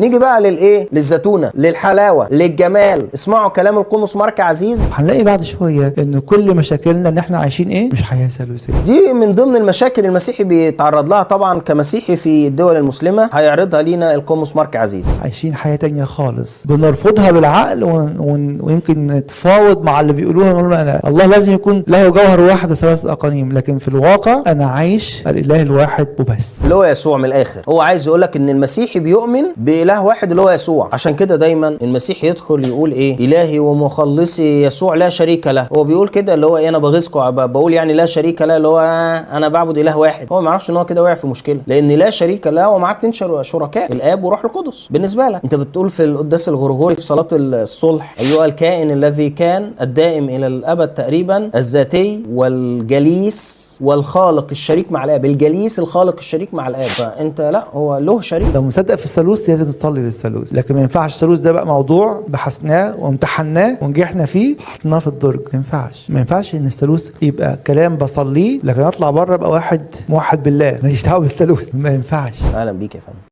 نيجي بقى للايه؟ للزتونه، للحلاوه، للجمال. اسمعوا كلام القمص مارك عزيز. هنلاقي بعد شويه ان كل مشاكلنا ان احنا عايشين ايه؟ مش حياه ثالوثيه. دي من ضمن المشاكل المسيحي بيتعرض لها طبعا كمسيحي في الدول المسلمه، هيعرضها لينا القمص مارك عزيز. عايشين حياه تانية خالص بنرفضها بالعقل ويمكن نتفاوض مع اللي بيقولوها، نقول الله لازم يكون له جوهر واحد وثلاثه اقانيم، لكن في الواقع انا عايش الاله الواحد وبس، اللي هو يسوع. من الاخر هو عايز يقول لك ان المسيحي بيؤمن باله واحد اللي هو يسوع. عشان كده دايما المسيحي يدخل يقول ايه؟ الهي ومخلصي يسوع لا شريك له. هو بيقول كده اللي هو ايه؟ انا بغيظكم، بقول يعني لا شريك له، اللي هو انا بعبد اله واحد. هو ما يعرفش ان هو كده وقع في مشكله، لان لا شريك له ومعاه 2 شركاء، الاب وروح القدس. بالنسبه لك انت بتقول في القداس الغرغوري في صلاه الصلح: ايها الكائن الذي كان الدائم الى الابد تقريبا، الذاتي والجليس والخالق الشريك مع الاب. الجليس الخالق الشريك مع الاب. فانت لا، هو له شريك. لو مصدق في الثالوث لازم تصلي للثالوث، لكن ما ينفعش الثالوث ده بقى موضوع بحثناه وامتحناه ونجحنا فيه حطيناه في الدرج. ما ينفعش ان الثالوث يبقى كلام بصليه لكن اطلع بره ابقى واحد موحد بالله ماليش دعوه بالثالوث. ما ينفعش. اهلا بيك يا فندم.